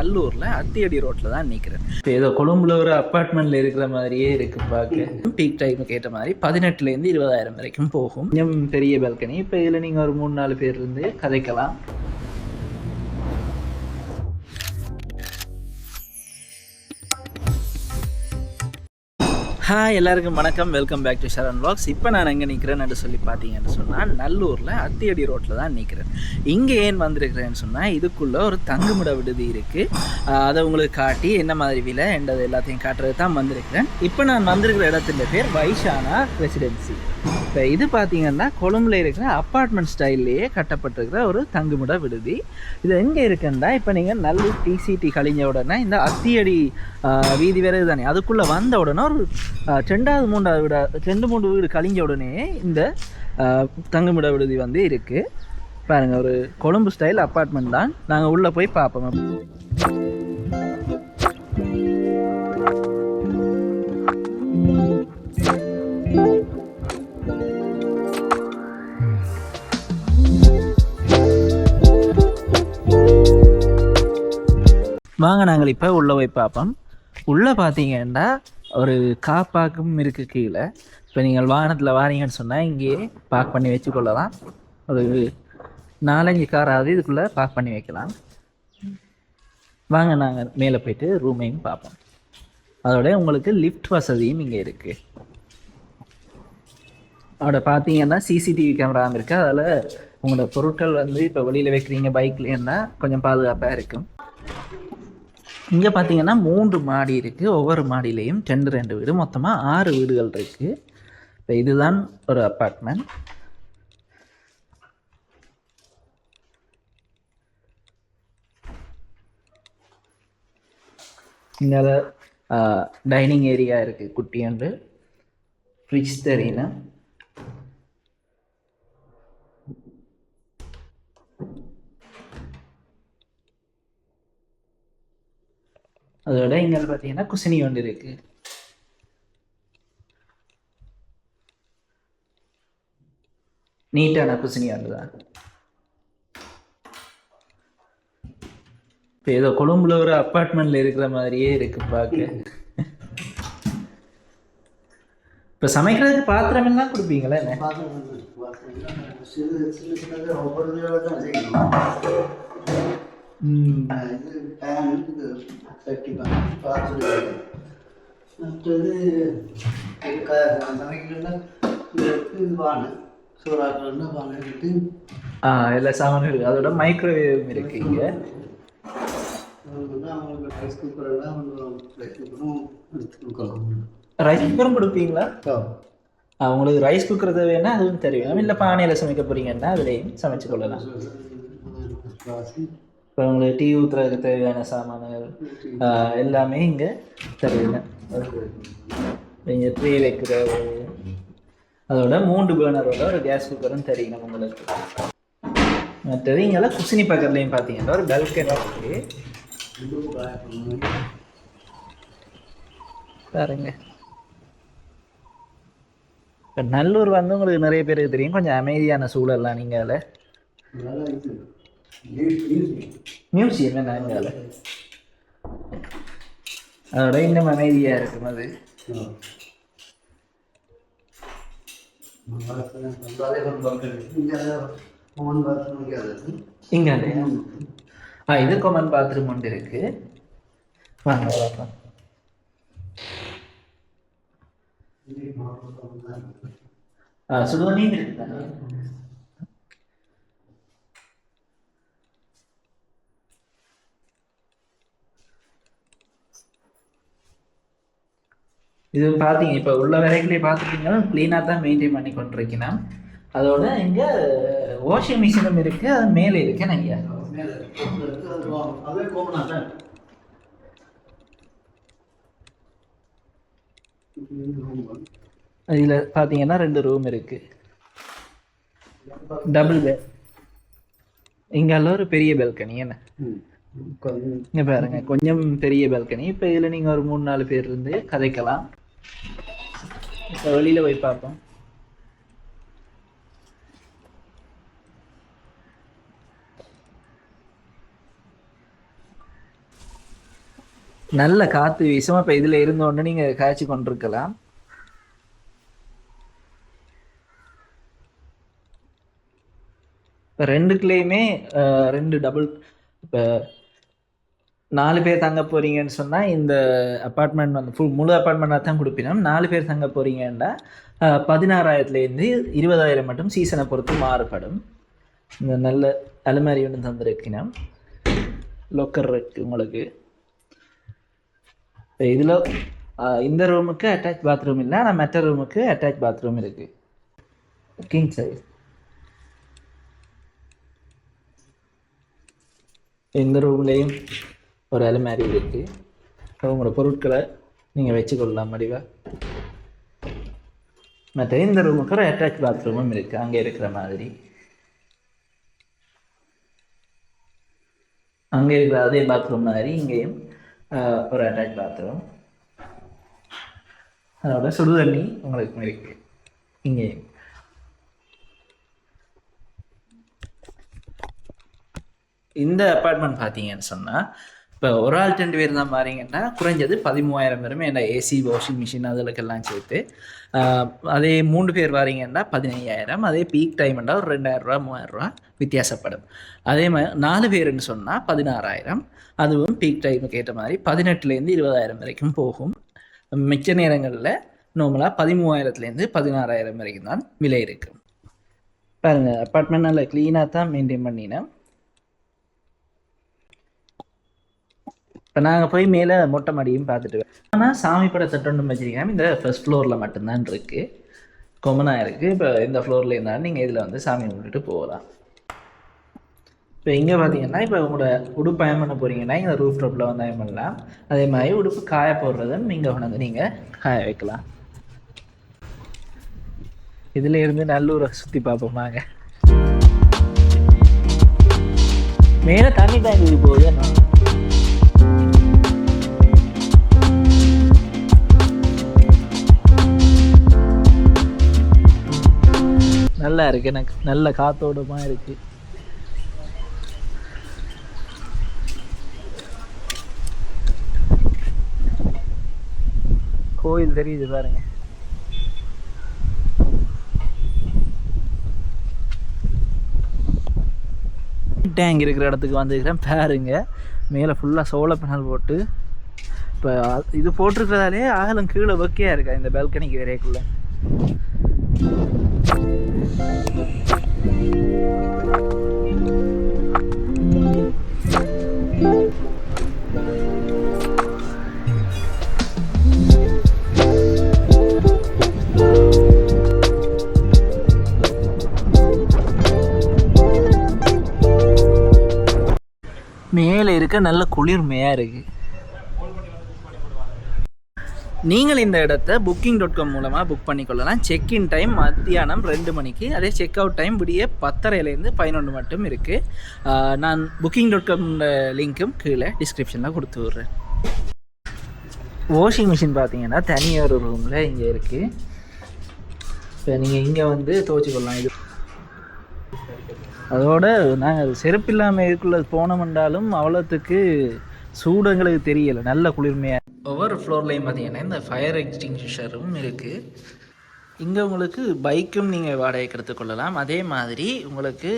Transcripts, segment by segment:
நல்லூரில் அத்தியடி ரோட்டில் தான் நிற்கிறேன். இப்போ ஏதோ கொழும்புல ஒரு அப்பார்ட்மெண்ட்டில் இருக்கிற மாதிரியே இருக்குது பார்க்க. பீக் டைமுக்கு ஏற்ற மாதிரி 18,000 to 20,000 வரைக்கும் போகும். கொஞ்சம் பெரிய பால்கனி. இப்போ இதில் நீங்கள் ஒரு 3-4 பேர் இருந்து கதைக்கலாம். ஹாய் எல்லாருக்கும் வணக்கம், welcome back to Sharan vlogs. இப்போ நான் எங்கே நிற்கிறேன்னு சொல்லி பார்த்தீங்கன்னு சொன்னால் நல்லூரில் அத்தியடி ரோட்டில் தான் நிற்கிறேன். இங்கே ஏன் வந்திருக்கிறேன்னு சொன்னால் இதுக்குள்ளே ஒரு தங்குமிட விடுதி இருக்குது. அதை உங்களுக்கு காட்டி என்ன மாதிரி விலை என்றது எல்லாத்தையும் காட்டுறது தான் வந்திருக்கிறேன். இப்போ நான் வந்திருக்கிற இடத்துல பேர் வைஷானா ரெசிடென்சி. இப்போ இது பார்த்தீங்கன்னா கொழும்புல இருக்கிற அப்பார்ட்மெண்ட் ஸ்டைல்லையே கட்டப்பட்டிருக்கிற ஒரு தங்குமிட விடுதி. இது எங்கே இருக்குன்னா இப்போ நீங்கள் நல்லூர் டிசிடி கழிஞ்ச உடனே இந்த அத்தியடி வீதி வேறு தானே, அதுக்குள்ளே வந்த உடனே ஒரு 2-3 வீடு 2-3 வீடு கழிஞ்ச உடனே இந்த தங்குமிட விடுதி வந்து இருக்குது. பாருங்கள், ஒரு கொழும்பு ஸ்டைல் அப்பார்ட்மெண்ட் தான். நாங்கள் உள்ளே போய் பார்ப்போம். வாங்க நாங்கள் இப்போ உள்ளே போய் பார்ப்போம். உள்ளே பார்த்தீங்கன்னா ஒரு கார் பார்க்கும் இருக்குது கீழே. இப்போ நீங்கள் வாகனத்தில் வாரீங்கன்னு சொன்னால் இங்கேயே பார்க் பண்ணி வச்சுக்கொள்ளலாம். ஒரு 4-5 காராவது இதுக்குள்ளே பார்க் பண்ணி வைக்கலாம். வாங்க நாங்கள் மேலே போய்ட்டு ரூமையும் பார்ப்போம். அதோட உங்களுக்கு லிஃப்ட் வசதியும் இங்கே இருக்குது. அதோட பார்த்தீங்கன்னா சிசிடிவி கேமராவும் இருக்குது. அதில் உங்களோட பொருட்கள் வந்து இப்போ வெளியில் வைக்கிறீங்க பைக்லேன்னா கொஞ்சம் பாதுகாப்பாக இருக்கும். இங்கே பார்த்தீங்கன்னா 3 மாடி இருக்குது. ஒவ்வொரு மாடியிலையும் 2 வீடு, மொத்தமாக 6 வீடுகள் இருக்குது. இப்போ இதுதான் ஒரு அப்பார்ட்மெண்ட். இங்கே டைனிங் ஏரியா இருக்குது, குட்டியண்டு ஃப்ரிட்ஜ் தெரியுன்னா. அதோட இங்கே பார்த்தீங்கன்னா குசினி ஒன்று இருக்கு. நீட்டான குசினி ஒன்று தான். இப்போ ஏதோ கொழும்புல ஒரு அப்பார்ட்மெண்ட்ல இருக்கிற மாதிரியே இருக்கு பார்க்க. இப்போ சமைக்கிறதுக்கு பாத்திரம் எல்லாம் கொடுப்பீங்களா? எல்லா சாமானும் இருக்கு. அதோட மைக்ரோவேவ் இருக்கு. இங்க ரைஸ் குக்கரும் கொடுப்பீங்களா? உங்களுக்கு ரைஸ் குக்கர் தேவைன்னா அதுவும் தெரியும். இல்லை பானையில் சமைக்க போறீங்கன்னா அதுலேயும் சமைச்சு கொள்ளலாம். இப்போ உங்களுக்கு டீ ஊற்றுறதுக்கு தேவையான சாமான்கள் எல்லாமே இங்கே தருவீங்க. நீங்கள் ட்ரே வைக்கிறது, அதோட 3 பர்னரோட ஒரு கேஸ் குக்கரும் தெரியுங்க உங்களுக்கு. மற்றது இங்கெல்லாம் குசினி பக்கத்துலையும் பார்த்தீங்கன்னா ஒரு பல்கனி இருக்கு பாருங்க. இப்போ நல்லூர் வந்து உங்களுக்கு நிறைய பேருக்கு தெரியும், கொஞ்சம் அமைதியான சூழல்லாம். நீங்கள் அதில் மியூசியம் என்ன அங்கால அதோட இன்னும் அமைதியாக இருக்கும். அது இங்கே இது காமன் பாத்ரூம் ஒன்று இருக்கு. வாங்க பார்க்கலாம். சுடுதண்ணி இருக்கு. இது பார்த்தீங்க இப்போ உள்ள வரைக்குள்ளே பார்த்துட்டீங்கன்னா க்ளீனாக தான் மெயின்டைன் பண்ணி கொண்டிருக்கணும். அதோட இங்கே வாஷிங் மிஷினும் இருக்குது, அது மேலே இருக்கு. ஐயா இதில் பார்த்தீங்கன்னா 2 ரூம் இருக்கு, டபுள் பெட். இங்கெல்லாம் ஒரு பெரிய பால்கனி. என்ன இங்கே பாருங்க, கொஞ்சம் பெரிய பால்கனி. இப்போ இதில் நீங்கள் ஒரு 3-4 பேர் இருந்து கதைக்கலாம். இப்போ வெளியில் போய் பார்ப்போம். நல்ல காற்று வீசும். இப்போ இதில் இருந்தோன்னு நீங்கள் காய்ச்சி கொண்டிருக்கலாம். இப்போ ரெண்டுக்குலேயுமே 2 டபுள். இப்போ 4 பேர் தங்க போகிறீங்கன்னு சொன்னால் இந்த அப்பார்ட்மெண்ட் வந்து முழு அப்பார்ட்மெண்ட்டாக தான் கொடுப்பினோம். 4 பேர் தங்க போகிறீங்கன்னா 16,000லேருந்து 20,000 மட்டும் சீசனை பொறுத்து மாறுபடும். இந்த நல்ல அலுமாரி ஒன்று தந்துருக்கணும். லொக்கர் இருக்குது உங்களுக்கு. இப்போ இதில் இந்த ரூமுக்கு அட்டாச் பாத்ரூம் இல்லை, ஆனால் மற்ற ரூமுக்கு அட்டாச் பாத்ரூம் இருக்குது. King size. இந்த ரூம்லேயும் ஒரு அலுமாரி இருக்குது. உங்களோட பொருட்களை நீங்கள் வச்சுக்கொள்ளலாம் முடிவா. மற்ற இந்த ரூமுக்கு ஒரு அட்டாச் பாத்ரூமும் இருக்குது அங்கே இருக்கிற மாதிரி. அங்கே இருக்கிற அதே பாத்ரூம் மாதிரி இங்கேயும் ஒரு அட்டாச் பாத்ரூம். அதோட சுடு தண்ணி உங்களுக்கு இருக்குது இங்கேயும். இந்த அப்பார்ட்மெண்ட் பார்த்தீங்கன்னு சொன்னால் இப்போ ஒரு ஆள் 2 பேர் தான் மாறிங்கன்னா குறைஞ்சது 13,000 வரும். ஏன்னா ஏசி, வாஷிங் மிஷின் அதுகளுக்கெல்லாம் சேர்த்து. அதே 3 பேர் வாரீங்கன்னா 15,000. அதே பீக் டைம்னா ஒரு 2,000 3,000 வித்தியாசப்படும். அதே மாதிரி 4 பேருன்னு சொன்னால் 16,000. அதுவும் பீக் டைமுக்கு ஏற்ற மாதிரி 18,000லேருந்து 20,000 வரைக்கும் போகும். மிச்ச நேரங்களில் நார்மலாக 13,000லேருந்து 16,000 வரைக்கும் தான் விலை இருக்குது. பாருங்கள், அப்பார்ட்மெண்ட் நல்லா க்ளீனாக தான் மெயின்டைன் பண்ணினேன். இப்போ நாங்கள் போய் மேலே மொட்டை மாடியும் பார்த்துட்டு, ஆனால் சாமி பட தட்டொன்றும் வச்சுருக்கேன். இந்த ஃபர்ஸ்ட் ஃப்ளோரில் மட்டும்தான் இருக்குது, கொமனாக இருக்குது. இப்போ இந்த ஃப்ளோரில் இருந்தாலும் நீங்கள் இதில் வந்து சாமி கும்பிட்டுட்டு போகலாம். இப்போ இங்கே பார்த்தீங்கன்னா இப்போ உங்களோட உடுப்பு அயன் பண்ண போகிறீங்கன்னா இங்கே ரூஃப் டாப்பில் வந்து அயன் பண்ணலாம். அதே மாதிரி உடுப்பு காய போடுறதும் இங்கே கொண்டு நீங்கள் காய வைக்கலாம். இதில் இருந்து நல்லூரை சுற்றி பார்ப்போமாங்க. மேலே தண்ணி டேங்க் போகுது. நல்லா இருக்கு, எனக்கு நல்ல காத்தோடமா இருக்கு. கோயில் தெரியுது பாருங்க. டேங்க் இருக்கிற இடத்துக்கு வந்துருக்கிறேன் பாருங்க. மேலே ஃபுல்லாக சோலார் பேனல் போட்டு இப்போ இது போட்டிருக்கிறதாலே ஆகலம் கீழே வைக்கையாக இருக்கா இந்த பால்கனிக்கு வரைக்குள்ள. மேலே இருக்க நல்ல குளிர்மையாக இருக்குது. நீங்கள் இந்த இடத்த booking.com மூலமாக புக் பண்ணிக்கொள்ளலாம். செக்இன் டைம் மத்தியானம் 2 மணிக்கு. அதே செக் அவுட் டைம் விடிய 10:30லேருந்து 11 மட்டும் இருக்குது. நான் booking.com லிங்க்கும் கீழே டிஸ்கிரிப்ஷனில் கொடுத்து விட்றேன். வாஷிங் மிஷின் பார்த்தீங்கன்னா தனியாக ஒரு ரூமில் இங்கே இருக்குது. இப்போ நீங்கள் இங்கே வந்து துவைச்சிக்கொள்ளலாம். இது அதோட நாங்கள் செருப்பு இல்லாமல் இதுக்குள்ளே போனோம்ன்றாலும் அவ்வளோத்துக்கு சூடுங்களுக்கு தெரியலை, நல்ல குளிர்மையாக. ஒவ்வொரு ஃப்ளோர்லேயும் பார்த்தீங்கன்னா இந்த ஃபயர் எக்ஸ்டிங்ஷரும் இருக்குது. இங்கே உங்களுக்கு பைக்கும் நீங்கள் வாடகைக்கு எடுத்துக்கொள்ளலாம். அதே மாதிரி உங்களுக்கு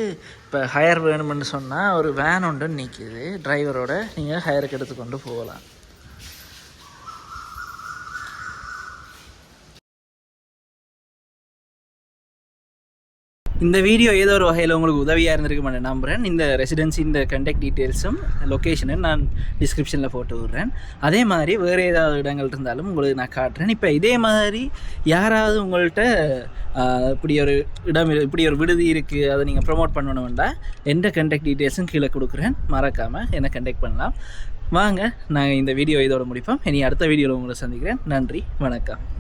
இப்போ ஹயர் வேணும்னு சொன்னால் ஒரு வேன் ஒன்று நிற்கிது, டிரைவரோட நீங்கள் ஹயருக்கு எடுத்துக்கொண்டு போகலாம். இந்த வீடியோ ஏதோ ஒரு வகையில் உங்களுக்கு உதவியாக இருந்திருக்குமென்னு நம்புகிறேன். இந்த ரெசிடென்சின் கண்டக்ட் டீட்டெயில்ஸும் லொக்கேஷனும் நான் டிஸ்கிரிப்ஷனில் போட்டு விட்றேன். அதே மாதிரி வேறு ஏதாவது இடங்கள் இருந்தாலும் உங்களுக்கு நான் காட்டுறேன். இப்போ இதே மாதிரி யாராவது உங்கள்கிட்ட இப்படி ஒரு இடம், இப்படி ஒரு விடுதி இருக்குது, அதை நீங்கள் ப்ரொமோட் பண்ணணும்னா எந்த கண்டக்ட் டீட்டெயில்ஸும் கீழே கொடுக்குறேன். மறக்காமல் என்னை கண்டக்ட் பண்ணலாம். வாங்க, நாங்கள் இந்த வீடியோ இதோட முடிப்போம். இனி அடுத்த வீடியோவில் உங்களை சந்திக்கிறேன். நன்றி, வணக்கம்.